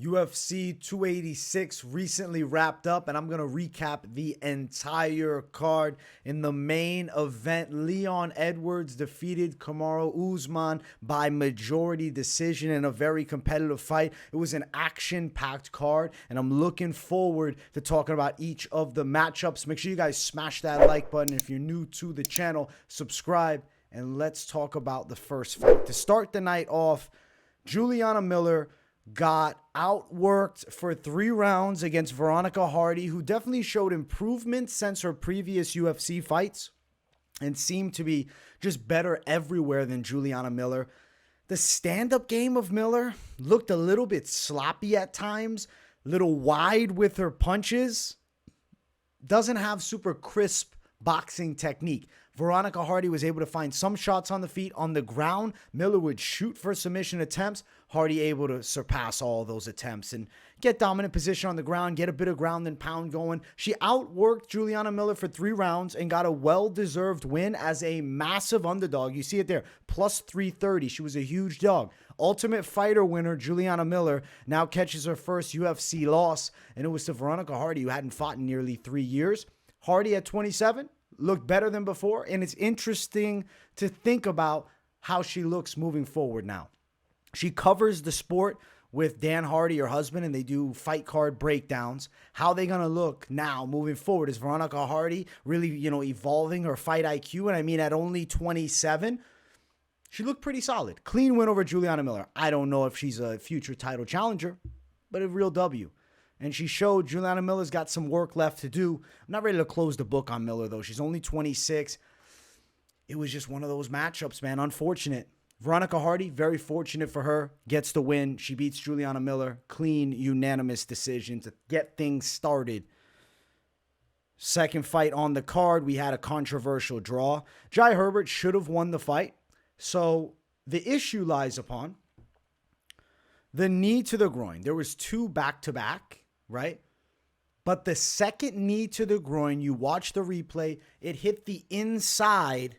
UFC 286 recently wrapped up, and I'm going to recap the entire card. In the main event, Leon Edwards defeated Kamaru Usman by majority decision in a very competitive fight. It was an action-packed card, and I'm looking forward to talking about each of the matchups. Make sure you guys smash that like button. If you're new to the channel, subscribe, and let's talk about the first fight. To start the night off, Juliana Miller got outworked for 3 rounds against Veronica Hardy, who definitely showed improvement since her previous UFC fights and seemed to be just better everywhere than Juliana Miller. The stand-up game of Miller looked a little bit sloppy at times, a little wide with her punches. Doesn't have super crisp boxing technique. Veronica Hardy was able to find some shots on the feet. On the ground, Miller would shoot for submission attempts. Hardy able to surpass all those attempts and get dominant position on the ground, get a bit of ground and pound going. She outworked Juliana Miller for 3 rounds and got a well-deserved win as a massive underdog. You see it there, plus 330. She was a huge dog. Ultimate Fighter winner Juliana Miller now catches her first UFC loss, and it was to Veronica Hardy, who hadn't fought in nearly 3 years. Hardy at 27 looked better than before, and it's interesting to think about how she looks moving forward now. She covers the sport with Dan Hardy, her husband, and they do fight card breakdowns. How are they going to look now moving forward? Is Veronica Hardy really, evolving her fight IQ? And I mean, at only 27, she looked pretty solid. Clean win over Juliana Miller. I don't know if she's a future title challenger, but a real W. And she showed Juliana Miller's got some work left to do. I'm not ready to close the book on Miller, though. She's only 26. It was just one of those matchups, man. Unfortunate. Veronica Hardy, very fortunate for her, gets the win. She beats Juliana Miller. Clean, unanimous decision to get things started. Second fight on the card, we had a controversial draw. Jai Herbert should have won the fight. So the issue lies upon the knee to the groin. There was 2 back-to-back, right? But the second knee to the groin, you watch the replay, it hit the inside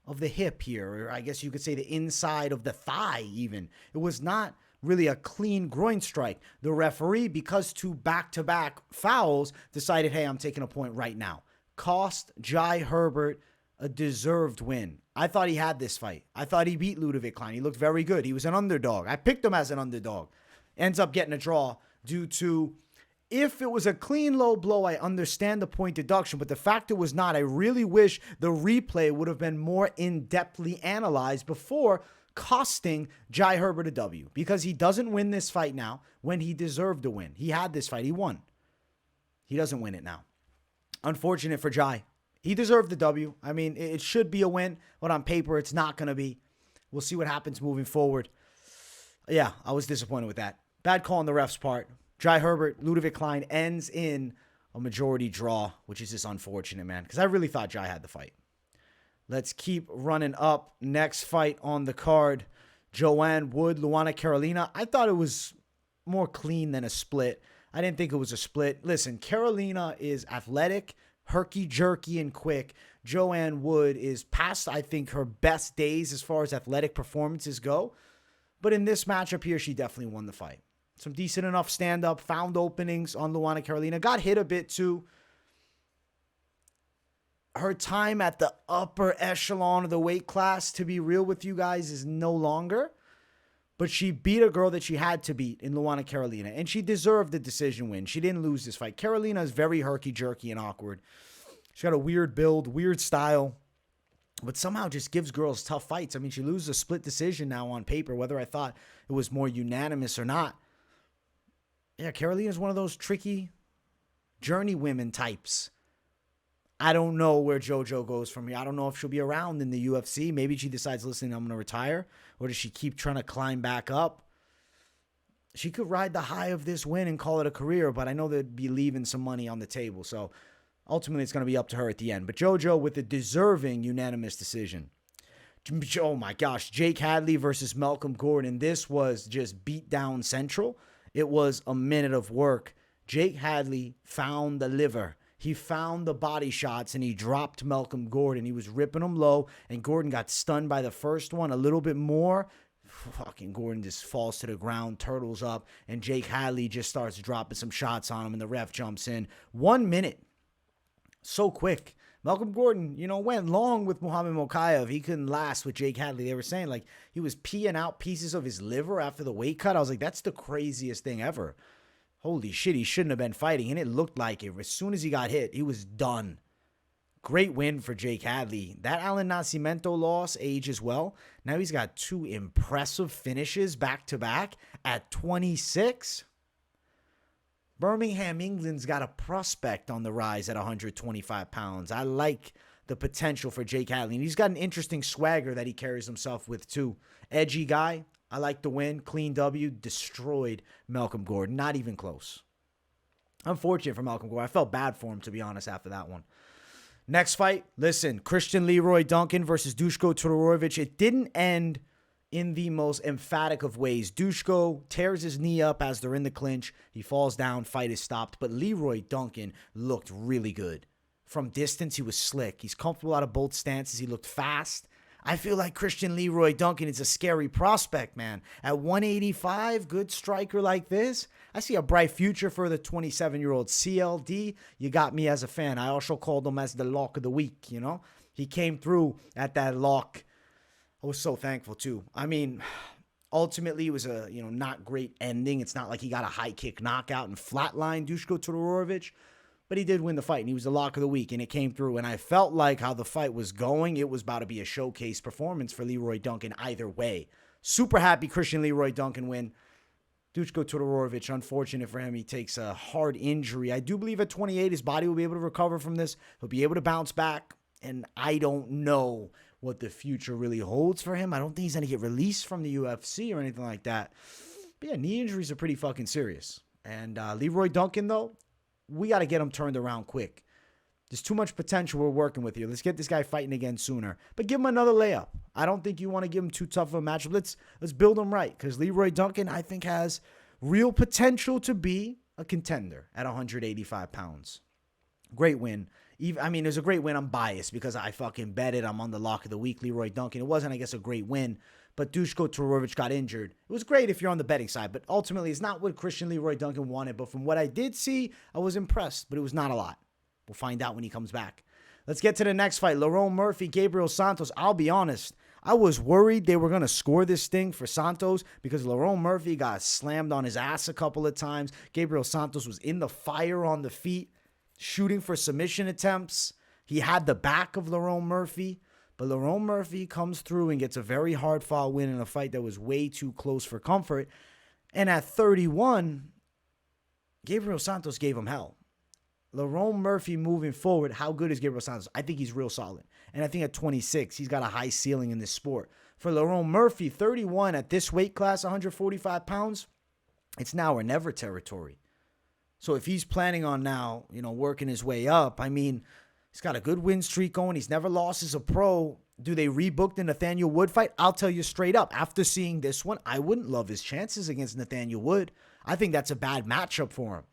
of the hip here, or I guess you could say the inside of the thigh even. It was not really a clean groin strike. The referee, because 2 back-to-back fouls, decided, hey, I'm taking a point right now. Cost Jai Herbert a deserved win. I thought he had this fight. I thought he beat Ľudovít Klein. He looked very good. He was an underdog. I picked him as an underdog. Ends up getting a draw due to, if it was a clean low blow, I understand the point deduction, but the fact it was not, I really wish the replay would have been more in-depthly analyzed before costing Jai Herbert a W, because he doesn't win this fight now when he deserved to win. He had this fight. He won. He doesn't win it now. Unfortunate for Jai. He deserved the W. I mean, it should be a win, but on paper, it's not going to be. We'll see what happens moving forward. Yeah, I was disappointed with that. Bad call on the ref's part. Jai Herbert, Ľudovít Klein ends in a majority draw, which is just unfortunate, man, because I really thought Jai had the fight. Let's keep running up. Next fight on the card, Joanne Wood, Luana Carolina. I thought it was more clean than a split. I didn't think it was a split. Listen, Carolina is athletic, herky-jerky, and quick. Joanne Wood is past, I think, her best days as far as athletic performances go. But in this matchup here, she definitely won the fight. Some decent enough stand-up, found openings on Luana Carolina. Got hit a bit, too. Her time at the upper echelon of the weight class, to be real with you guys, is no longer. But she beat a girl that she had to beat in Luana Carolina. And she deserved the decision win. She didn't lose this fight. Carolina is very herky-jerky and awkward. She's got a weird build, weird style. But somehow just gives girls tough fights. I mean, she loses a split decision now on paper, whether I thought it was more unanimous or not. Yeah, Carolina is one of those tricky journeywomen types. I don't know where JoJo goes from here. I don't know if she'll be around in the UFC. Maybe she decides, listen, I'm going to retire. Or does she keep trying to climb back up? She could ride the high of this win and call it a career, but I know they'd be leaving some money on the table. So ultimately, it's going to be up to her at the end. But JoJo with a deserving unanimous decision. Oh my gosh, Jake Hadley versus Malcolm Gordon. This was just beat down central. It was a minute of work. Jake Hadley found the liver. He found the body shots, and he dropped Malcolm Gordon. He was ripping him low, and Gordon got stunned by the first one a little bit more. Fucking Gordon just falls to the ground, turtles up, and Jake Hadley just starts dropping some shots on him, and the ref jumps in. 1 minute. So quick. Malcolm Gordon, went long with Muhammad Mokaev. He couldn't last with Jake Hadley. They were saying, like, he was peeing out pieces of his liver after the weight cut. I was like, that's the craziest thing ever. Holy shit, he shouldn't have been fighting, and it looked like it. As soon as he got hit, he was done. Great win for Jake Hadley. That Alan Nascimento loss ages well. Now he's got 2 impressive finishes back-to-back at 26. Birmingham, England's got a prospect on the rise at 125 pounds. I like the potential for Jake Hadley. And he's got an interesting swagger that he carries himself with, too. Edgy guy. I like the win. Clean W. Destroyed Malcolm Gordon. Not even close. Unfortunate for Malcolm Gordon. I felt bad for him, to be honest, after that one. Next fight, listen, Christian Leroy Duncan versus Duško Todorović. It didn't end in the most emphatic of ways. Duško tears his knee up as they're in the clinch. He falls down, fight is stopped. But Leroy Duncan looked really good. From distance, he was slick. He's comfortable out of both stances. He looked fast. I feel like Christian Leroy Duncan is a scary prospect, man. At 185, good striker like this, I see a bright future for the 27-year-old CLD. You got me as a fan. I also called him as the lock of the week, He came through at that lock. I was so thankful, too. I mean, ultimately, it was a, not great ending. It's not like he got a high kick knockout and flatlined Duško Todorović. But he did win the fight, and he was the lock of the week, and it came through. And I felt like how the fight was going, it was about to be a showcase performance for Leroy Duncan either way. Super happy Christian Leroy Duncan win. Duško Todorović, unfortunate for him, he takes a hard injury. I do believe at 28, his body will be able to recover from this. He'll be able to bounce back, and I don't know what the future really holds for him. I don't think he's going to get released from the UFC or anything like that. But yeah, knee injuries are pretty fucking serious. And Leroy Duncan, though, we got to get him turned around quick. There's too much potential we're working with here. Let's get this guy fighting again sooner. But give him another layup. I don't think you want to give him too tough of a matchup. Let's build him right, because Leroy Duncan, I think, has real potential to be a contender at 185 pounds. Great win. It was a great win. I'm biased because I fucking bet it. I'm on the lock of the week, Leroy Duncan. It wasn't, I guess, a great win, but Duško Todorović got injured. It was great if you're on the betting side, but ultimately it's not what Christian Leroy Duncan wanted. But from what I did see, I was impressed, but it was not a lot. We'll find out when he comes back. Let's get to the next fight. Lerone Murphy, Gabriel Santos. I'll be honest, I was worried they were going to score this thing for Santos because Lerone Murphy got slammed on his ass a couple of times. Gabriel Santos was in the fire on the feet, shooting for submission attempts. He had the back of Lerone Murphy, but Lerone Murphy comes through and gets a very hard-fought win in a fight that was way too close for comfort. And at 31, Gabriel Santos gave him hell. Lerone Murphy moving forward, how good is Gabriel Santos? I think he's real solid. And I think at 26, he's got a high ceiling in this sport. For Lerone Murphy, 31 at this weight class, 145 pounds, it's now or never territory. So if he's planning on now, working his way up, he's got a good win streak going. He's never lost as a pro. Do they rebook the Nathaniel Wood fight? I'll tell you straight up. After seeing this one, I wouldn't love his chances against Nathaniel Wood. I think that's a bad matchup for him.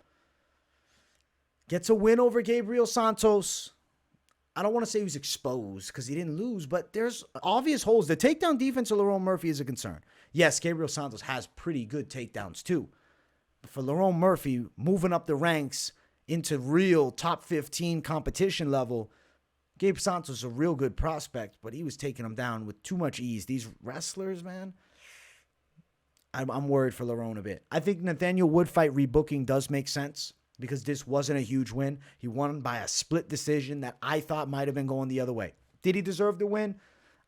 Gets a win over Gabriel Santos. I don't want to say he was exposed because he didn't lose, but there's obvious holes. The takedown defense of Lerone Murphy is a concern. Yes, Gabriel Santos has pretty good takedowns too. But for Lerone Murphy, moving up the ranks into real top 15 competition level, Gabe Santos is a real good prospect, but he was taking him down with too much ease. These wrestlers, man, I'm worried for Lerone a bit. I think Nathaniel Wood fight rebooking does make sense, because this wasn't a huge win. He won by a split decision that I thought might have been going the other way. Did he deserve the win?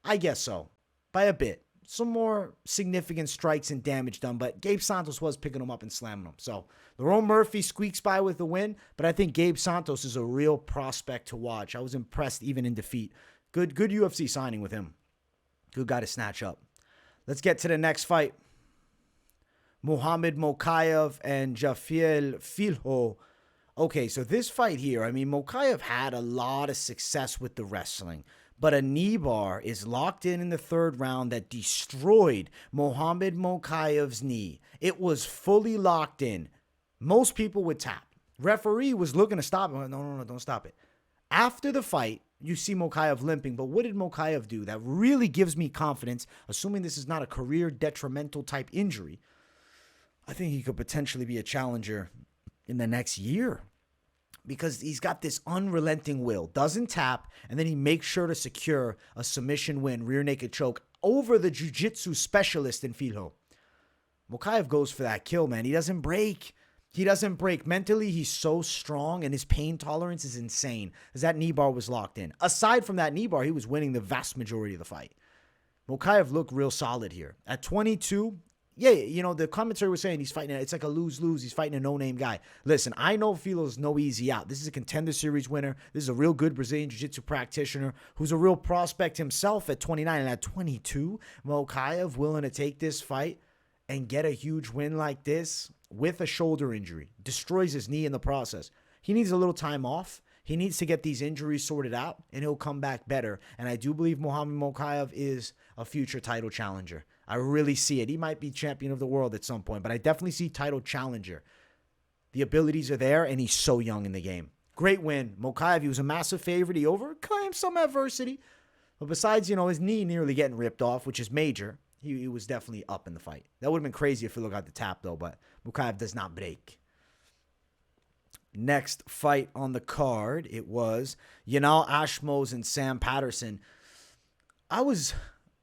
I guess so. By a bit. Some more significant strikes and damage done, but Gabe Santos was picking him up and slamming him. So Lerone Murphy squeaks by with the win, but I think Gabe Santos is a real prospect to watch. I was impressed even in defeat. Good UFC signing with him. Good guy to snatch up. Let's get to the next fight. Muhammad Mokaev and Jafel Filho. Okay, so this fight here, Mokaev had a lot of success with the wrestling, but a knee bar is locked in the third round that destroyed Muhammad Mokaev's knee. It was fully locked in. Most people would tap. Referee was looking to stop him. No, don't stop it. After the fight, you see Mokaev limping, but what did Mokaev do that really gives me confidence, assuming this is not a career detrimental type injury? I think he could potentially be a challenger in the next year because he's got this unrelenting will, doesn't tap, and then he makes sure to secure a submission win, rear naked choke over the jiu-jitsu specialist in Filho. Mokaev goes for that kill, man. He doesn't break. He doesn't break. Mentally, he's so strong, and his pain tolerance is insane as that knee bar was locked in. Aside from that knee bar, he was winning the vast majority of the fight. Mokaev looked real solid here. At 22, yeah, you know, the commentary was saying he's fighting, it's like a lose-lose. He's fighting a no-name guy. Listen, I know Filho's no easy out. This is a Contender Series winner. This is a real good Brazilian Jiu-Jitsu practitioner who's a real prospect himself at 29. And at 22, Mokaev willing to take this fight and get a huge win like this with a shoulder injury. Destroys his knee in the process. He needs a little time off. He needs to get these injuries sorted out, and he'll come back better. And I do believe Muhammad Mokaev is a future title challenger. I really see it. He might be champion of the world at some point, but I definitely see title challenger. The abilities are there, and he's so young in the game. Great win. Mokaev, he was a massive favorite. He overcame some adversity. But besides, you know, his knee nearly getting ripped off, which is major, he was definitely up in the fight. That would have been crazy if Filho got the tap, though, but Mokaev does not break. Next fight on the card, it was Yanal, Ashmoz, and Sam Patterson. I was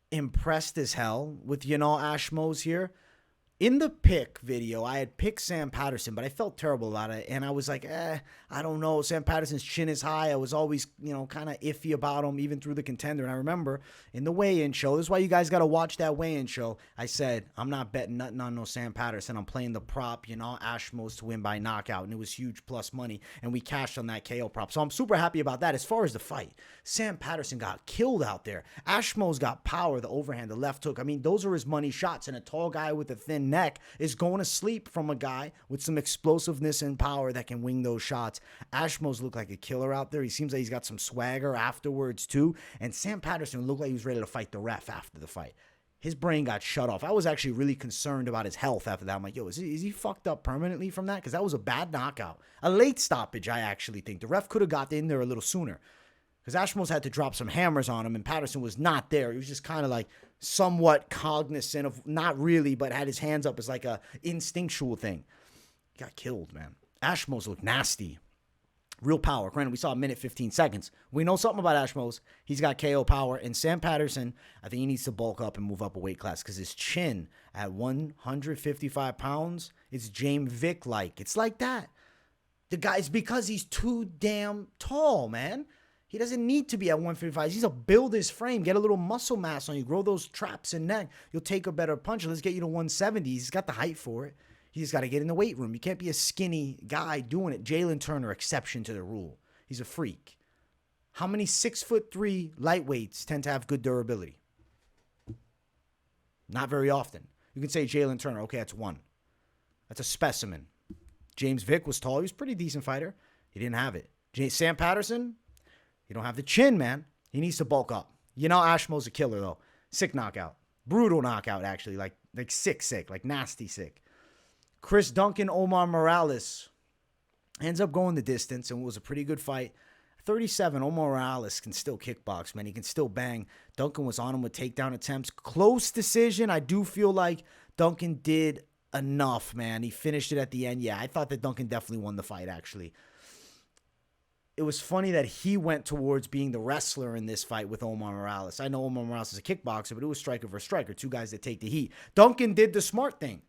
impressed as hell with Yanal Ashmoz here. In the pick video, I had picked Sam Patterson, but I felt terrible about it. And I was like, I don't know. Sam Patterson's chin is high. I was always, you know, kind of iffy about him, even through the Contender. And I remember in the weigh-in show, this is why you guys got to watch that weigh-in show. I said, I'm not betting nothing on no Sam Patterson. I'm playing the prop, Yanal Ashmoz to win by knockout. And it was huge plus money. And we cashed on that KO prop. So I'm super happy about that. As far as the fight, Sam Patterson got killed out there. Ashmoz got power, the overhand, the left hook. I mean, those are his money shots. And a tall guy with a thin neck is going to sleep from a guy with some explosiveness and power that can wing those shots. Ashmoz looked like a killer out there. He seems like he's got some swagger afterwards too. And Sam Patterson looked like he was ready to fight the ref after the fight. His brain got shut off. I was actually really concerned about his health after that. I'm like, yo, is he fucked up permanently from that? Because that was a bad knockout. A late stoppage, I actually think. The ref could have got in there a little sooner. Because Ashmoz had to drop some hammers on him, and Patterson was not there. He was just kind of like somewhat cognizant of, not really, but had his hands up as like a instinctual thing. He got killed, man. Ashmoz looked nasty. Real power. Granted, we saw a minute 15 seconds. We know something about Ashmoz. He's got KO power. And Sam Patterson, I think he needs to bulk up and move up a weight class because his chin at 155 pounds is James Vick-like. It's like that. The guy's because he's too damn tall, man. He doesn't need to be at 155. He's a build his frame. Get a little muscle mass on you. Grow those traps and neck. You'll take a better punch. Let's get you to 170. He's got the height for it. He's got to get in the weight room. You can't be a skinny guy doing it. Jalen Turner, exception to the rule. He's a freak. How many 6'3" lightweights tend to have good durability? Not very often. You can say Jalen Turner. Okay, that's one. That's a specimen. James Vick was tall. He was a pretty decent fighter. He didn't have it. Sam Patterson, you don't have the chin, man. He needs to bulk up. You know, Ashmo's a killer, though. Sick knockout. Brutal knockout, actually. Like sick. Like nasty sick. Chris Duncan, Omar Morales ends up going the distance, and it was a pretty good fight. 37, Omar Morales can still kickbox, man. He can still bang. Duncan was on him with takedown attempts. Close decision. I do feel like Duncan did enough, man. He finished it at the end. Yeah, I thought that Duncan definitely won the fight, actually. It was funny that he went towards being the wrestler in this fight with Omar Morales. I know Omar Morales is a kickboxer, but it was striker versus striker, two guys that take the heat. Duncan did the smart thing.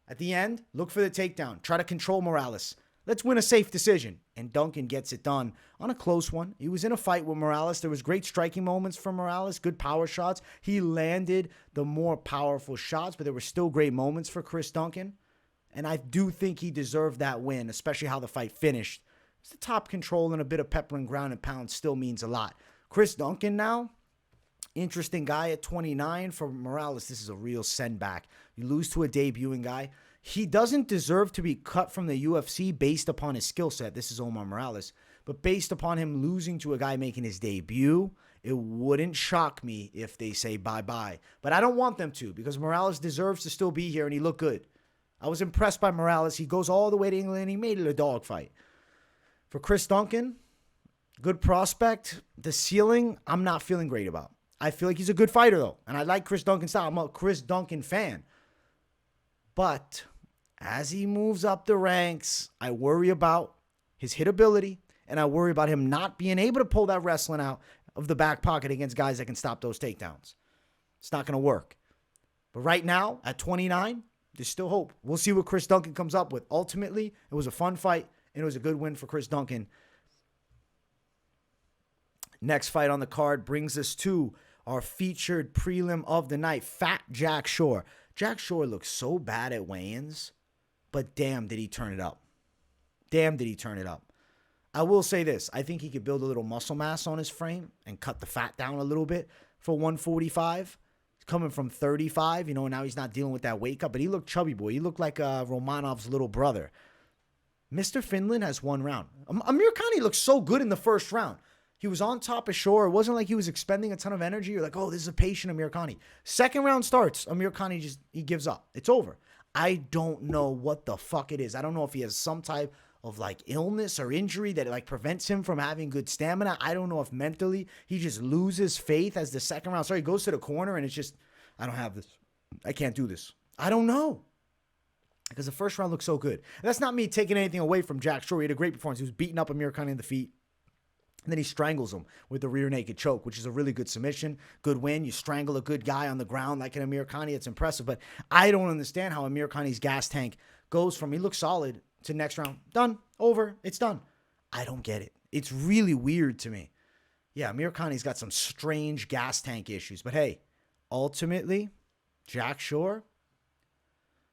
At the end, look for the takedown. Try to control Morales. Let's win a safe decision. And Duncan gets it done on a close one. He was in a fight with Morales. There was great striking moments from Morales, good power shots. He landed the more powerful shots, but there were still great moments for Chris Duncan. And I do think he deserved that win, especially how the fight finished. It's the top control and a bit of pepper and ground and pound still means a lot. Chris Duncan now, interesting guy at 29. For Morales, this is a real send back. You lose to a debuting guy. He doesn't deserve to be cut from the UFC based upon his skill set. This is Omar Morales. But based upon him losing to a guy making his debut, it wouldn't shock me if they say bye-bye. But I don't want them to because Morales deserves to still be here and he looked good. I was impressed by Morales. He goes all the way to England and he made it a dogfight. For Chris Duncan, Good prospect. The ceiling, I'm not feeling great about. I feel like he's a good fighter, though. And I like Chris Duncan's style. I'm a Chris Duncan fan. But as he moves up the ranks, I worry about his hitability. And I worry about him not being able to pull that wrestling out of the back pocket against guys that can stop those takedowns. It's not going to work. But right now, at 29, there's still hope. We'll see what Chris Duncan comes up with. Ultimately, it was a fun fight, and it was a good win for Chris Duncan. Next fight on the card brings us to our featured prelim of the night, Fat Jack Shore. Jack Shore looks so bad at weigh-ins, but damn, did he turn it up. Damn, did he turn it up. I will say this. I think he could build a little muscle mass on his frame and cut the fat down a little bit for 145. He's coming from 35, now he's not dealing with that weight cut, but he looked chubby, boy. He looked like Romanov's little brother. Mr. Finland has one round. Amirkhani looked so good in the first round. He was on top of Shore. It wasn't like he was expending a ton of energy. You're like, oh, this is a patient Amirkhani. Second round starts. Amirkhani he gives up. It's over. I don't know what the fuck it is. I don't know if he has some type of illness or injury that prevents him from having good stamina. I don't know if mentally he just loses faith as the second round starts. He goes to the corner and it's just, I don't have this. I can't do this. I don't know. Because the first round looked so good. And that's not me taking anything away from Jack Shore. He had a great performance. He was beating up Amirkhani in the feet. And then he strangles him with the rear naked choke, which is a really good submission. Good win. You strangle a good guy on the ground like an Amirkhani. It's impressive. But I don't understand how Amirkhani's gas tank goes from he looks solid to next round. Done. Over. It's done. I don't get it. It's really weird to me. Yeah, Amirkhani's got some strange gas tank issues. But hey, ultimately, Jack Shore,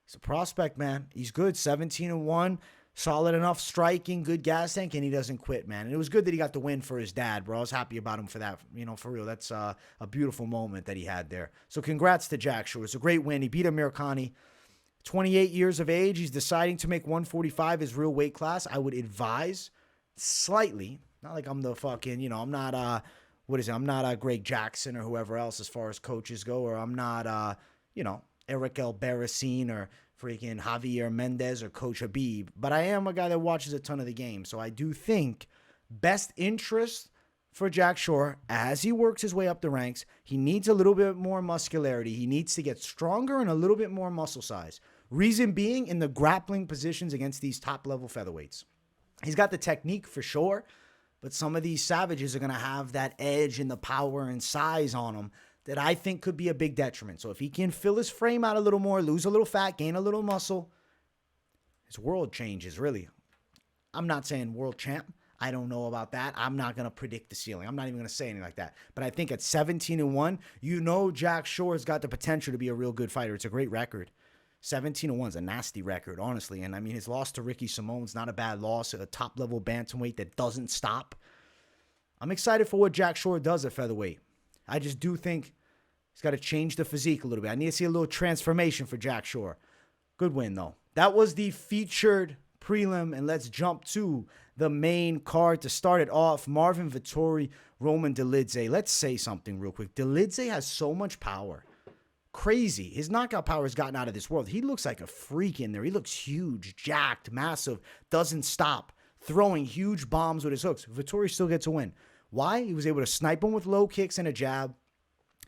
he's a prospect, man. He's good. 17-1. Solid enough striking, good gas tank, and he doesn't quit, man. And it was good that he got the win for his dad, bro. I was happy about him for that, for real. That's a beautiful moment that he had there. So congrats to Jack Shore. It's a great win. He beat Amirkhani. 28 years of age. He's deciding to make 145 his real weight class. I would advise slightly, not like I'm the fucking, I'm not, I'm not Greg Jackson or whoever else as far as coaches go, or I'm not, Eric Albarracin or freaking Javier Mendez or Coach Habib, but I am a guy that watches a ton of the game. So I do think best interest for Jack Shore as he works his way up the ranks, he needs a little bit more muscularity. He needs to get stronger and a little bit more muscle size. Reason being in the grappling positions against these top-level featherweights. He's got the technique for sure, but some of these savages are going to have that edge and the power and size on them that I think could be a big detriment. So if he can fill his frame out a little more, lose a little fat, gain a little muscle, his world changes, really. I'm not saying world champ. I don't know about that. I'm not going to predict the ceiling. I'm not even going to say anything like that. But I think at 17-1, Jack Shore's got the potential to be a real good fighter. It's a great record. 17-1 is a nasty record, honestly. And, his loss to Ricky Simone's not a bad loss at a top-level bantamweight that doesn't stop. I'm excited for what Jack Shore does at featherweight. I just do think he's got to change the physique a little bit. I need to see a little transformation for Jack Shore. Good win, though. That was the featured prelim, and let's jump to the main card to start it off. Marvin Vettori, Roman Dolidze. Let's say something real quick. Dolidze has so much power. Crazy. His knockout power has gotten out of this world. He looks like a freak in there. He looks huge, jacked, massive, doesn't stop, throwing huge bombs with his hooks. Vettori still gets a win. Why? He was able to snipe him with low kicks and a jab,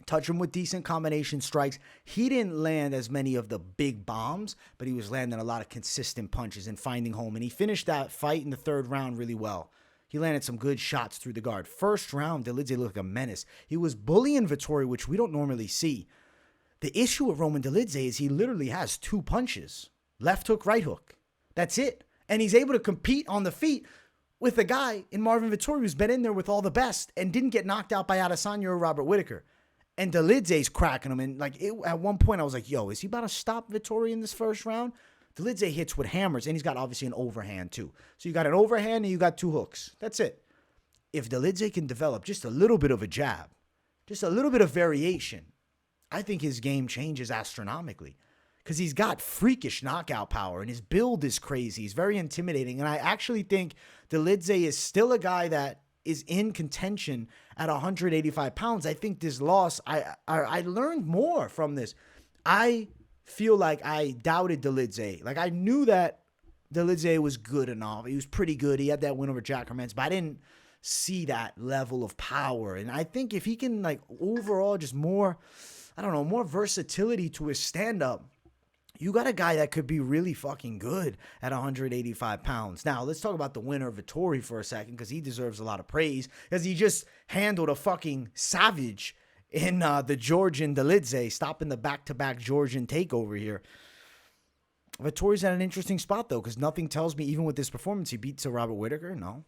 touch him with decent combination strikes. He didn't land as many of the big bombs, but he was landing a lot of consistent punches and finding home. And he finished that fight in the third round really well. He landed some good shots through the guard. First round, Dolidze looked like a menace. He was bullying Vettori, which we don't normally see. The issue with Roman Dolidze is he literally has two punches. Left hook, right hook. That's it. And he's able to compete on the feet with a guy in Marvin Vettori who's been in there with all the best and didn't get knocked out by Adesanya or Robert Whittaker. And Dolidze's cracking him. And at one point I was like, yo, is he about to stop Vettori in this first round? Dolidze hits with hammers, and he's got obviously an overhand too. So you got an overhand and you got two hooks. That's it. If Dolidze can develop just a little bit of a jab, just a little bit of variation, I think his game changes astronomically. Because he's got freakish knockout power, and his build is crazy. He's very intimidating. And I actually think Dolidze is still a guy that is in contention at 185 pounds. I think this loss, I learned more from this. I feel like I doubted Dolidze. Like, I knew that Dolidze was good enough. He was pretty good. He had that win over Jack Hermans, but I didn't see that level of power. And I think if he can, like, overall just more, I don't know, more versatility to his stand-up, you got a guy that could be really fucking good at 185 pounds. Now, let's talk about the winner, Vettori, for a second, because he deserves a lot of praise, because he just handled a fucking savage in the Georgian Dolidze, stopping the back-to-back Georgian takeover here. Vettori's at an interesting spot, though, because nothing tells me, even with this performance, he beats a Robert Whittaker. No.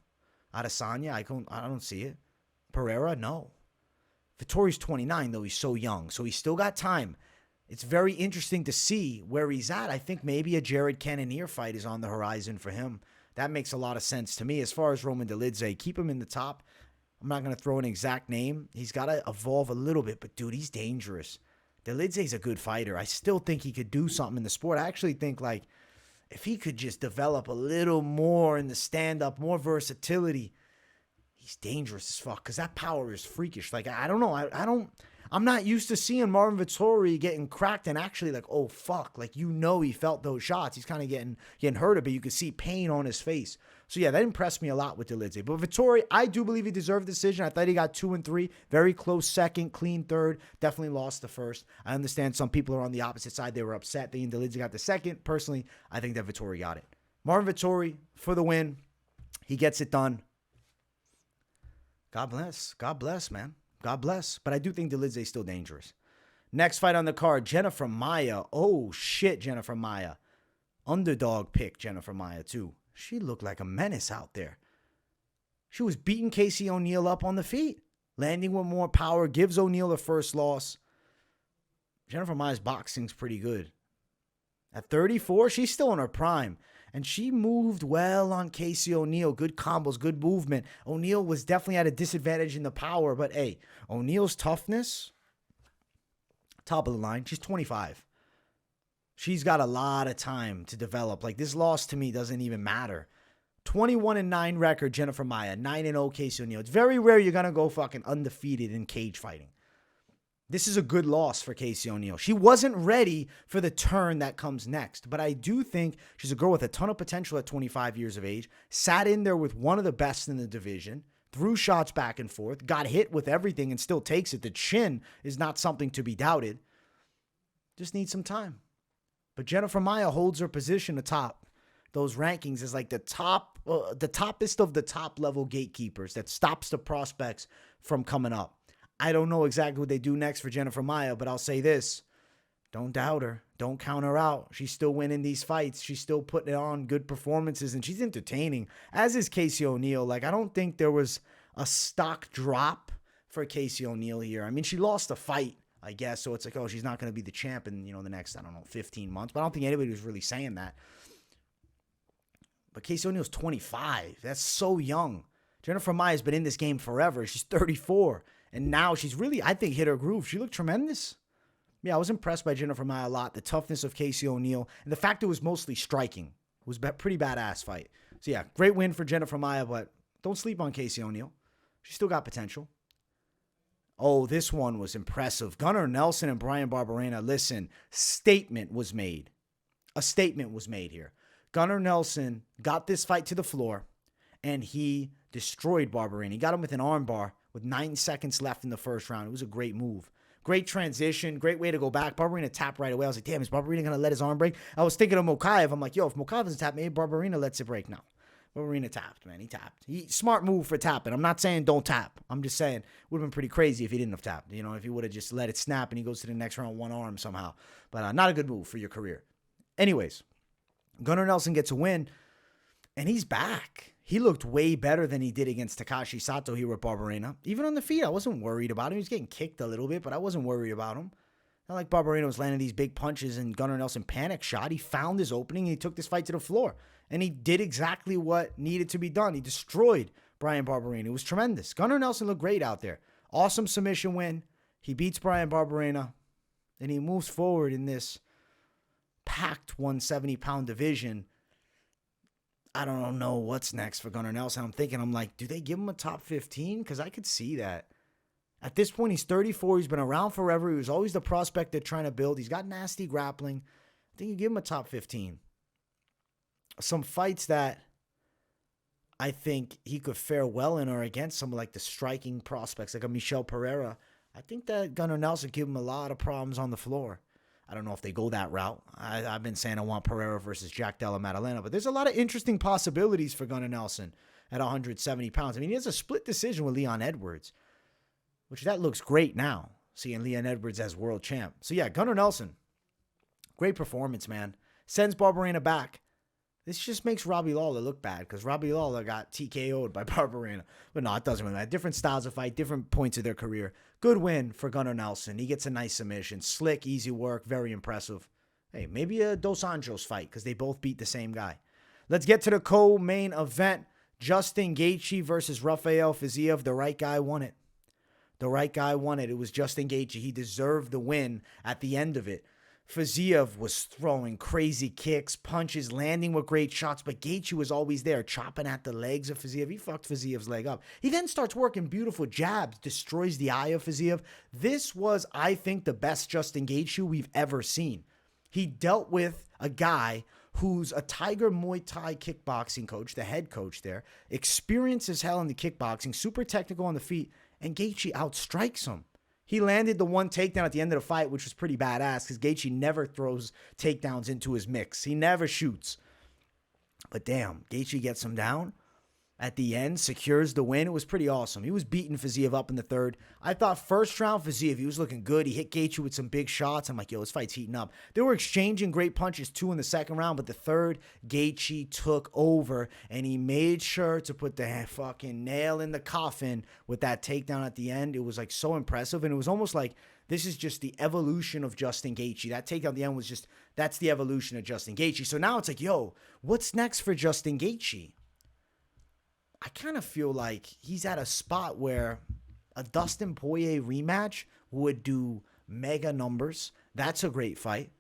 Adesanya, I don't see it. Pereira, no. Vettori's 29, though. He's so young, so he's still got time. It's very interesting to see where he's at. I think maybe a Jared Cannonier fight is on the horizon for him. That makes a lot of sense to me. As far as Roman Dolidze, keep him in the top. I'm not going to throw an exact name. He's got to evolve a little bit, but dude, he's dangerous. Dolidze's a good fighter. I still think he could do something in the sport. I actually think, like, if he could just develop a little more in the stand-up, more versatility, he's dangerous as fuck, because that power is freakish. Like, I don't know. I'm not used to seeing Marvin Vettori getting cracked and actually, like, oh, fuck. Like, you know, he felt those shots. He's kind of getting hurt a bit. You could see pain on his face. So, yeah, that impressed me a lot with Dolidze. But Vettori, I do believe he deserved the decision. I thought he got 2 and 3. Very close second, clean third. Definitely lost the first. I understand some people are on the opposite side. They were upset that Dolidze got the second. Personally, I think that Vettori got it. Marvin Vettori for the win. He gets it done. God bless. God bless, man. God bless. But I do think Dolidze is still dangerous. Next fight on the card, Jennifer Maia. Oh, shit, Jennifer Maia. Underdog pick, Jennifer Maia, too. She looked like a menace out there. She was beating Casey O'Neill up on the feet. Landing with more power. Gives O'Neill the first loss. Jennifer Maia's boxing's pretty good. At 34, she's still in her prime. And she moved well on Casey O'Neill. Good combos, good movement. O'Neill was definitely at a disadvantage in the power. But, hey, O'Neill's toughness, top of the line. She's 25. She's got a lot of time to develop. Like, this loss to me doesn't even matter. 21-9 record, Jennifer Maia. 9-0 Casey O'Neill. It's very rare you're going to go fucking undefeated in cage fighting. This is a good loss for Casey O'Neill. She wasn't ready for the turn that comes next, but I do think she's a girl with a ton of potential at 25 years of age, sat in there with one of the best in the division, threw shots back and forth, got hit with everything and still takes it. The chin is not something to be doubted. Just needs some time. But Jennifer Maia holds her position atop those rankings as like the toppest of the top level gatekeepers that stops the prospects from coming up. I don't know exactly what they do next for Jennifer Maia, but I'll say this. Don't doubt her. Don't count her out. She's still winning these fights. She's still putting on good performances, and she's entertaining, as is Casey O'Neill. Like, I don't think there was a stock drop for Casey O'Neill here. I mean, she lost a fight, I guess, so it's like, oh, she's not going to be the champ in, the next, 15 months. But I don't think anybody was really saying that. But Casey O'Neill's 25. That's so young. Jennifer Maia's been in this game forever. She's 34. And now she's really, I think, hit her groove. She looked tremendous. Yeah, I was impressed by Jennifer Maia a lot. The toughness of Casey O'Neill. And the fact it was mostly striking. It was a pretty badass fight. So, yeah, great win for Jennifer Maia, but don't sleep on Casey O'Neill. She's still got potential. Oh, this one was impressive. Gunnar Nelson and Bryan Barberena. Listen, statement was made. A statement was made here. Gunnar Nelson got this fight to the floor, and he destroyed Barberena. He got him with an armbar with 9 seconds left in the first round. It was a great move. Great transition. Great way to go back. Barberena tapped right away. I was like, damn, is Barberena going to let his arm break? I was thinking of Mokaev. I'm like, yo, if Mokaev doesn't tap, maybe Barberena lets it break. No. Barberena tapped, man. He tapped. Smart move for tapping. I'm not saying don't tap. I'm just saying it would have been pretty crazy if he didn't have tapped. If he would have just let it snap and he goes to the next round one arm somehow. But not a good move for your career. Anyways, Gunnar Nelson gets a win, and he's back. He looked way better than he did against Takashi Sato here with Barberena. Even on the feet, I wasn't worried about him. He was getting kicked a little bit, but I wasn't worried about him. Not like Barberena was landing these big punches and Gunnar Nelson panic shot. He found his opening and he took this fight to the floor. And he did exactly what needed to be done. He destroyed Bryan Barberena. It was tremendous. Gunnar Nelson looked great out there. Awesome submission win. He beats Bryan Barberena. And he moves forward in this packed 170-pound division. I don't know what's next for Gunnar Nelson. I'm like, do they give him a top 15? Because I could see that. At this point, he's 34. He's been around forever. He was always the prospect they're trying to build. He's got nasty grappling. I think you give him a top 15. Some fights that I think he could fare well in or against some like the striking prospects, like a Michel Pereira. I think that Gunnar Nelson give him a lot of problems on the floor. I don't know if they go that route. I've been saying I want Pereira versus Jack Della Maddalena, but there's a lot of interesting possibilities for Gunnar Nelson at 170 pounds. I mean, he has a split decision with Leon Edwards, which that looks great now, seeing Leon Edwards as world champ. So yeah, Gunnar Nelson, great performance, man. Sends Barberena back. This just makes Robbie Lawler look bad because Robbie Lawler got TKO'd by Barberena. But no, it doesn't really matter. Different styles of fight, different points of their career. Good win for Gunnar Nelson. He gets a nice submission. Slick, easy work, very impressive. Hey, maybe a Dos Anjos fight because they both beat the same guy. Let's get to the co-main event. Justin Gaethje versus Rafael Fiziev. The right guy won it. The right guy won it. It was Justin Gaethje. He deserved the win at the end of it. Fiziev was throwing crazy kicks, punches, landing with great shots, but Gaethje was always there, chopping at the legs of Fiziev. He fucked Fiziev's leg up. He then starts working beautiful jabs, destroys the eye of Fiziev. This was, I think, the best Justin Gaethje we've ever seen. He dealt with a guy who's a Tiger Muay Thai kickboxing coach, the head coach there, experienced as hell in the kickboxing, super technical on the feet, and Gaethje outstrikes him. He landed the one takedown at the end of the fight, which was pretty badass because Gaethje never throws takedowns into his mix. He never shoots. But damn, Gaethje gets him down at the end, secures the win. It was pretty awesome. He was beating Fiziev up in the third. I thought first round Fiziev, he was looking good. He hit Gaethje with some big shots. I'm like, yo, this fight's heating up. They were exchanging great punches too in the second round, but the third, Gaethje took over, and he made sure to put the fucking nail in the coffin with that takedown at the end. It was like so impressive, and it was almost like this is just the evolution of Justin Gaethje. That takedown at the end was just, that's the evolution of Justin Gaethje. So now it's like, yo, what's next for Justin Gaethje? I kind of feel like he's at a spot where a Dustin Poirier rematch would do mega numbers. That's a great fight.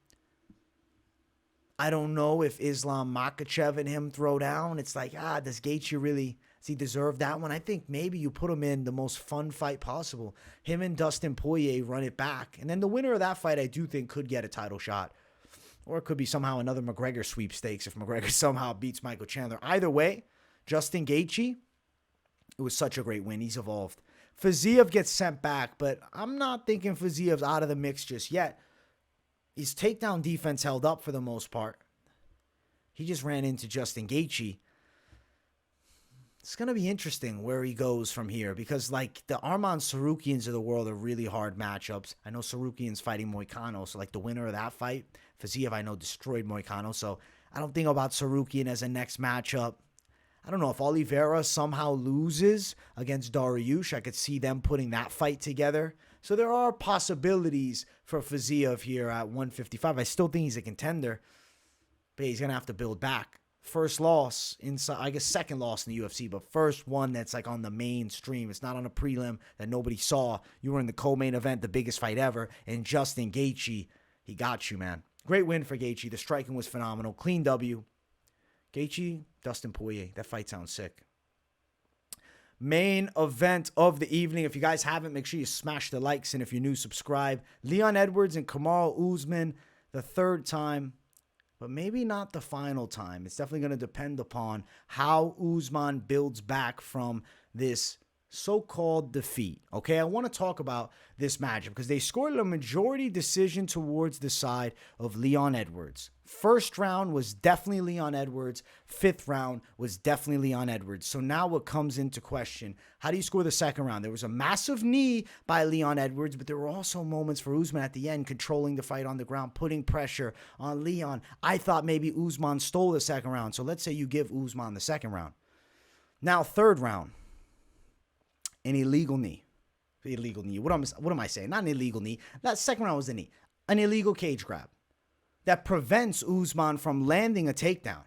I don't know if Islam Makhachev and him throw down. It's like, does Gaethje really, does he deserve that one? I think maybe you put him in the most fun fight possible. Him and Dustin Poirier run it back. And then the winner of that fight, I do think, could get a title shot. Or it could be somehow another McGregor sweepstakes if McGregor somehow beats Michael Chandler. Either way, Justin Gaethje, it was such a great win. He's evolved. Fiziev gets sent back, but I'm not thinking Fiziev's out of the mix just yet. His takedown defense held up for the most part. He just ran into Justin Gaethje. It's going to be interesting where he goes from here because, like, the Arman Sarukians of the world are really hard matchups. I know Sarukian's fighting Moicano, so, like, the winner of that fight, Fiziev, I know, destroyed Moicano, so I don't think about Sarukian as a next matchup. I don't know if Oliveira somehow loses against Dariush. I could see them putting that fight together. So there are possibilities for Fiziev here at 155. I still think he's a contender, but he's going to have to build back. First loss, inside, I guess second loss in the UFC, but first one that's like on the mainstream. It's not on a prelim that nobody saw. You were in the co-main event, the biggest fight ever, and Justin Gaethje, he got you, man. Great win for Gaethje. The striking was phenomenal. Clean W. Gaethje, Dustin Poirier. That fight sounds sick. Main event of the evening. If you guys haven't, make sure you smash the likes. And if you're new, subscribe. Leon Edwards and Kamaru Usman, the third time, but maybe not the final time. It's definitely going to depend upon how Usman builds back from this so-called defeat. Okay, I want to talk about this matchup because they scored a majority decision towards the side of Leon Edwards. First round was definitely Leon Edwards. Fifth round was definitely Leon Edwards. So now what comes into question, how do you score the second round? There was a massive knee by Leon Edwards, but there were also moments for Usman at the end controlling the fight on the ground, putting pressure on Leon. I thought maybe Usman stole the second round. So let's say you give Usman the second round. Now, third round. An illegal knee. Illegal knee. What am I saying? Not an illegal knee. That second round was a knee. An illegal cage grab that prevents Usman from landing a takedown.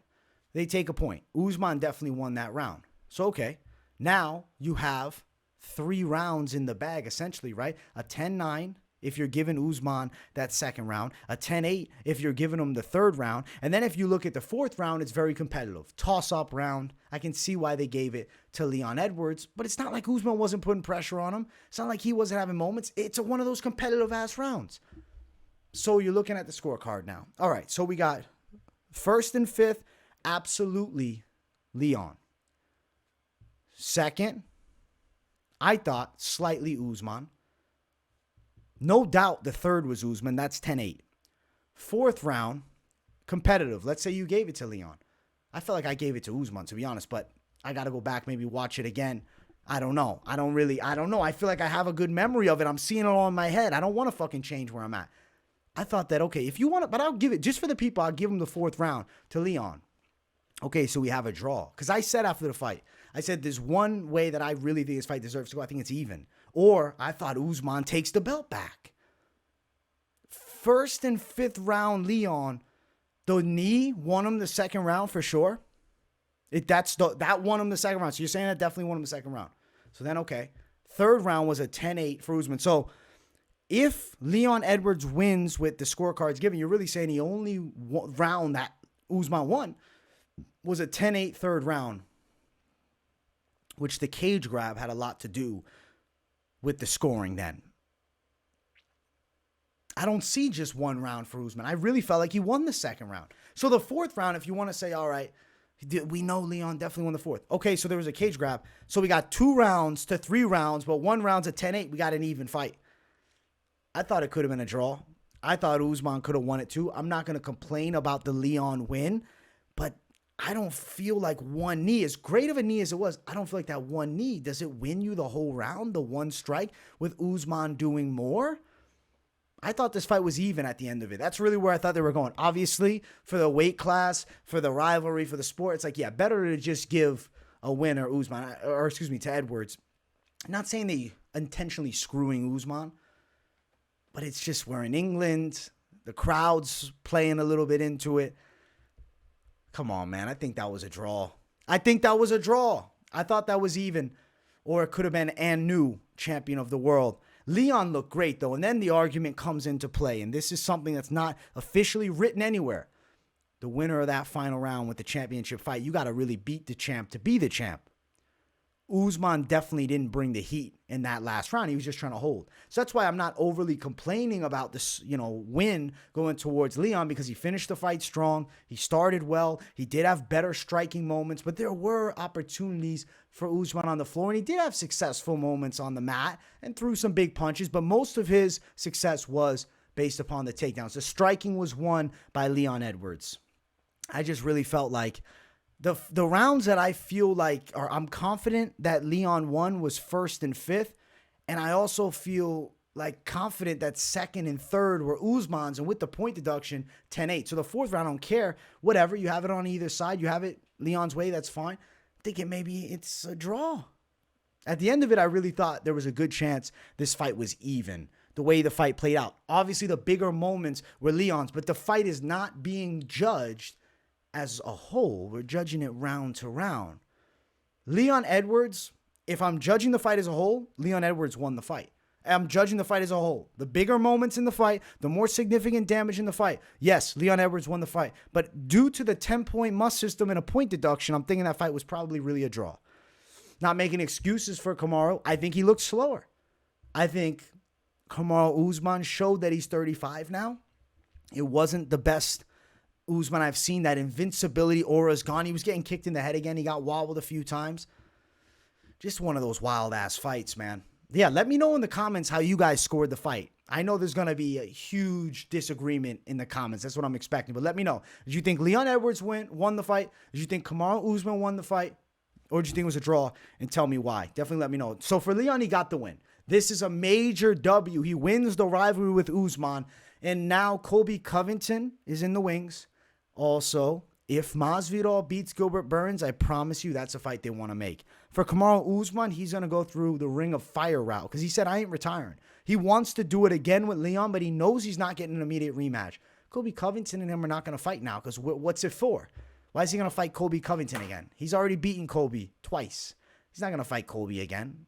They take a point. Usman definitely won that round. So, okay. Now you have 3 rounds in the bag, essentially, right? A 10-9 if you're giving Usman that second round. A 10-8 if you're giving him the third round. And then if you look at the fourth round, it's very competitive. Toss-up round. I can see why they gave it to Leon Edwards. But it's not like Usman wasn't putting pressure on him. It's not like he wasn't having moments. It's one of those competitive-ass rounds. So you're looking at the scorecard now. All right, so we got first and fifth, absolutely Leon. Second, I thought slightly Usman. No doubt the third was Usman. That's 10-8. Fourth round, competitive. Let's say you gave it to Leon. I felt like I gave it to Usman, to be honest, but I got to go back, maybe watch it again. I don't know. I don't know. I feel like I have a good memory of it. I'm seeing it all in my head. I don't want to fucking change where I'm at. I thought that, okay, if you want to, but I'll give it, just for the people, I'll give him the fourth round to Leon. Okay, so we have a draw. Because I said after the fight, I said there's one way that I really think this fight deserves to go. I think it's even. Or I thought Usman takes the belt back. First and fifth round, Leon, the knee won him the second round for sure. That won him the second round. So you're saying that definitely won him the second round. So then, okay. Third round was a 10-8 for Usman. So if Leon Edwards wins with the scorecards given, you're really saying the only round that Usman won was a 10-8 third round, which the cage grab had a lot to do with the scoring then. I don't see just one round for Usman. I really felt like he won the second round. So the fourth round, if you want to say, all right, we know Leon definitely won the fourth. Okay, so there was a cage grab. So we got 2 rounds to 3 rounds, but 1 round's a 10-8. We got an even fight. I thought it could have been a draw. I thought Usman could have won it too. I'm not going to complain about the Leon win, but I don't feel like one knee, as great of a knee as it was, I don't feel like that one knee, does it win you the whole round, the one strike, with Usman doing more? I thought this fight was even at the end of it. That's really where I thought they were going. Obviously, for the weight class, for the rivalry, for the sport, it's like, yeah, better to just give a winner to Edwards. I'm not saying they intentionally screwing Usman, but it's just we're in England. The crowd's playing a little bit into it. Come on, man. I think that was a draw. I thought that was even. Or it could have been Anu, champion of the world. Leon looked great, though, and then the argument comes into play, and this is something that's not officially written anywhere. The winner of that final round with the championship fight, you got to really beat the champ to be the champ. Usman definitely didn't bring the heat in that last round. He was just trying to hold. So that's why I'm not overly complaining about this, win going towards Leon, because he finished the fight strong. He started well. He did have better striking moments, but there were opportunities for Usman on the floor, and he did have successful moments on the mat and threw some big punches, but most of his success was based upon the takedowns. The striking was won by Leon Edwards. I just really felt like the rounds that I feel like I'm confident that Leon won was first and fifth. And I also feel like confident that second and third were Usman's, and with the point deduction, 10-8. So the fourth round, I don't care. Whatever. You have it on either side. You have it Leon's way. That's fine. Thinking maybe it's a draw. At the end of it, I really thought there was a good chance this fight was even. The way the fight played out. Obviously, the bigger moments were Leon's, but the fight is not being judged as a whole. We're judging it round to round. Leon Edwards, if I'm judging the fight as a whole, Leon Edwards won the fight. I'm judging the fight as a whole. The bigger moments in the fight, the more significant damage in the fight. Yes, Leon Edwards won the fight. But due to the 10-point must system and a point deduction, I'm thinking that fight was probably really a draw. Not making excuses for Kamaru. I think he looked slower. I think Kamaru Usman showed that he's 35 now. It wasn't the best Usman I've seen. That invincibility aura is gone. He was getting kicked in the head again. He got wobbled a few times. Just one of those wild-ass fights, man. Yeah, let me know in the comments how you guys scored the fight. I know there's going to be a huge disagreement in the comments. That's what I'm expecting. But let me know. Did you think Leon Edwards won the fight? Did you think Kamaru Usman won the fight? Or did you think it was a draw? And tell me why. Definitely let me know. So for Leon, he got the win. This is a major W. He wins the rivalry with Usman. And now Colby Covington is in the wings. Also, if Masvidal beats Gilbert Burns, I promise you that's a fight they want to make. For Kamaru Usman, he's going to go through the Ring of Fire route because he said, I ain't retiring. He wants to do it again with Leon, but he knows he's not getting an immediate rematch. Colby Covington and him are not going to fight now because what's it for? Why is he going to fight Colby Covington again? He's already beaten Colby twice. He's not going to fight Colby again.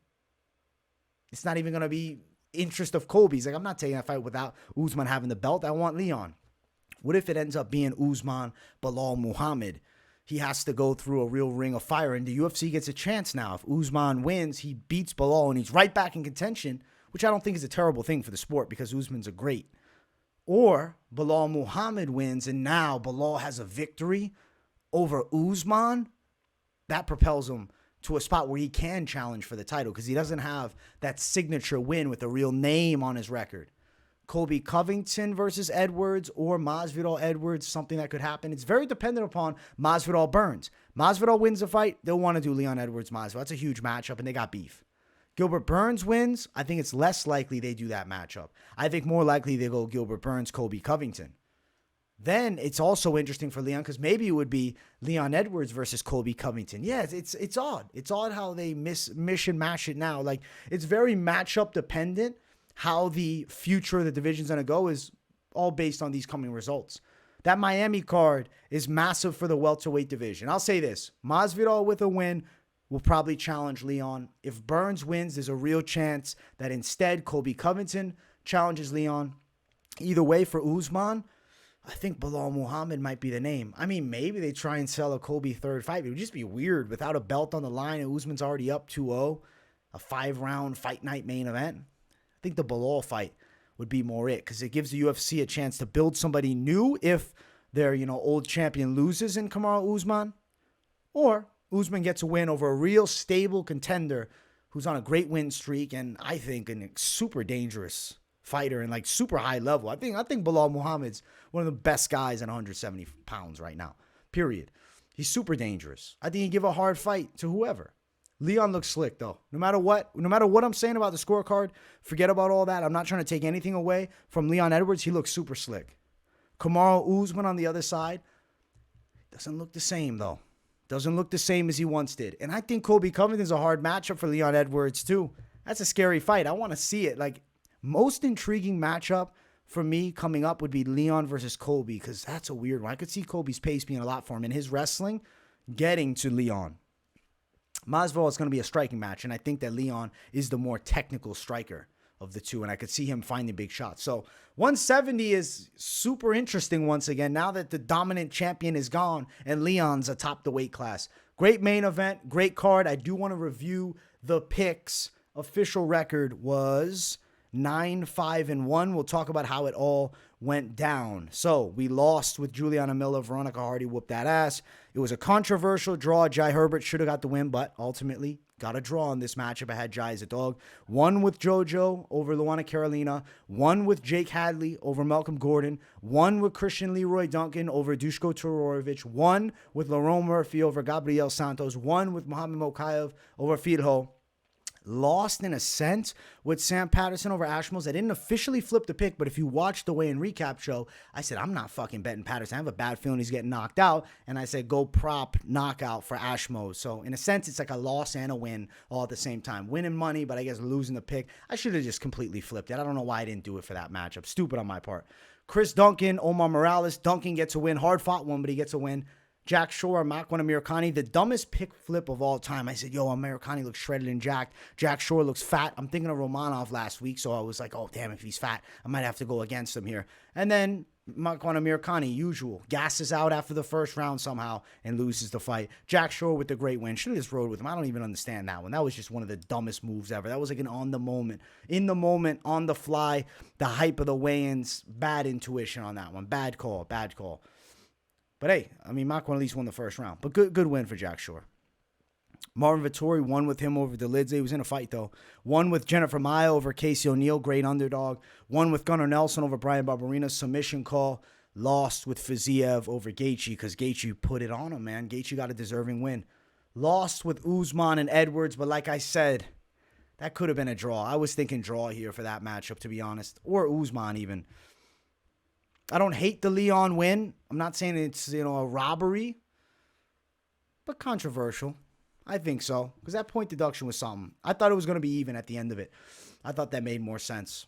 It's not even going to be interest of Colby. He's like, I'm not taking that fight without Usman having the belt. I want Leon. What if it ends up being Usman, Belal Muhammad? He has to go through a real Ring of Fire, and the UFC gets a chance now. If Usman wins, he beats Belal, and he's right back in contention, which I don't think is a terrible thing for the sport because Usman's a great. Or Belal Muhammad wins, and now Belal has a victory over Usman. That propels him to a spot where he can challenge for the title because he doesn't have that signature win with a real name on his record. Colby Covington versus Edwards or Masvidal Edwards, something that could happen. It's very dependent upon Masvidal Burns. Masvidal wins the fight, they'll want to do Leon Edwards Masvidal. That's a huge matchup, and they got beef. Gilbert Burns wins, I think it's less likely they do that matchup. I think more likely they go Gilbert Burns, Colby Covington. Then it's also interesting for Leon because maybe it would be Leon Edwards versus Colby Covington. Yeah, it's odd. It's odd how they mission match it now. Like, it's very matchup dependent. How the future of the division's going to go is all based on these coming results. That Miami card is massive for the welterweight division. I'll say this. Masvidal with a win will probably challenge Leon. If Burns wins, there's a real chance that instead Colby Covington challenges Leon. Either way, for Usman, I think Bilal Muhammad might be the name. I mean, maybe they try and sell a Colby third fight. It would just be weird without a belt on the line and Usman's already up 2-0. A 5-round fight night main event. I think the Bilal fight would be more it because it gives the UFC a chance to build somebody new if their, old champion loses in Kamaru Usman. Or Usman gets a win over a real stable contender who's on a great win streak and I think a super dangerous fighter and super high level. I think Bilal Muhammad's one of the best guys at 170 pounds right now. Period. He's super dangerous. I think he'd give a hard fight to whoever. Leon looks slick, though. No matter what I'm saying about the scorecard, forget about all that. I'm not trying to take anything away from Leon Edwards. He looks super slick. Kamaru Usman on the other side doesn't look the same, though. Doesn't look the same as he once did. And I think Colby Covington's a hard matchup for Leon Edwards, too. That's a scary fight. I want to see it. Most intriguing matchup for me coming up would be Leon versus Colby because that's a weird one. I could see Colby's pace being a lot for him in his wrestling, getting to Leon. Masvidal is going to be a striking match, and I think that Leon is the more technical striker of the two, and I could see him finding big shots. So 170 is super interesting once again, now that the dominant champion is gone and Leon's atop the weight class. Great main event, great card. I do want to review the picks. Official record was 9-5-1. We'll talk about how it all went down. So we lost with Juliana Miller. Veronica Hardy whooped that ass. It was a controversial draw. Jai Herbert should have got the win, but ultimately got a draw in this matchup. I had Jai as a dog. One with JoJo over Luana Carolina. One with Jake Hadley over Malcolm Gordon. One with Christian Leroy Duncan over Duško Todorović. One with Lerone Murphy over Gabriel Santos. One with Muhammad Mokaev over Filho. Lost in a sense with Sam Patterson over Ashmoz. I didn't officially flip the pick, but if you watch the weigh-in recap show, I said, I'm not fucking betting Patterson. I have a bad feeling he's getting knocked out. And I said, go prop knockout for Ashmoz. So in a sense, it's like a loss and a win all at the same time. Winning money, but I guess losing the pick. I should have just completely flipped it. I don't know why I didn't do it for that matchup. Stupid on my part. Chris Duncan, Omar Morales. Duncan gets a win. Hard-fought one, but he gets a win. Jack Shore, Makwan, Amirkhani, the dumbest pick flip of all time. I said, yo, Amirkhani looks shredded and jacked. Jack Shore looks fat. I'm thinking of Romanov last week, so I was like, oh, damn, if he's fat, I might have to go against him here. And then Makwan, Amirkhani, usual. Gasses out after the first round somehow and loses the fight. Jack Shore with the great win. Should have just rode with him. I don't even understand that one. That was just one of the dumbest moves ever. That was like an on the moment, on the fly, the hype of the weigh-ins. Bad intuition on that one. Bad call. But hey, I mean, Makwan at least won the first round. But good win for Jack Shore. Marvin Vettori won with him over Dolidze. He was in a fight, though. Won with Jennifer Maia over Casey O'Neill. Great underdog. Won with Gunnar Nelson over Brian Barberena. Submission call. Lost with Fiziev over Gaethje because Gaethje put it on him, man. Gaethje got a deserving win. Lost with Usman and Edwards. But like I said, that could have been a draw. I was thinking draw here for that matchup, to be honest. Or Usman even. I don't hate the Leon win. I'm not saying it's, a robbery, but controversial. I think so, because that point deduction was something. I thought it was going to be even at the end of it. I thought that made more sense.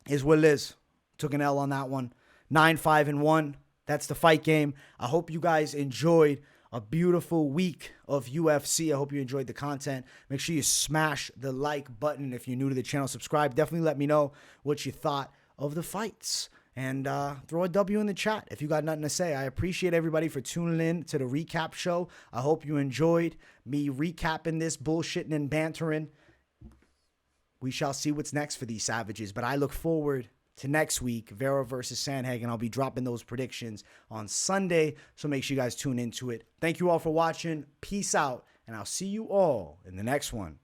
Is what it is. Took an L on that one. 9-5-1. That's the fight game. I hope you guys enjoyed a beautiful week of UFC. I hope you enjoyed the content. Make sure you smash the like button if you're new to the channel. Subscribe. Definitely let me know what you thought of the fights. And throw a W in the chat if you got nothing to say. I appreciate everybody for tuning in to the recap show. I hope you enjoyed me recapping this, bullshitting and bantering. We shall see what's next for these savages. But I look forward to next week, Vera versus Sandhagen. I'll be dropping those predictions on Sunday. So make sure you guys tune into it. Thank you all for watching. Peace out. and I'll see you all in the next one.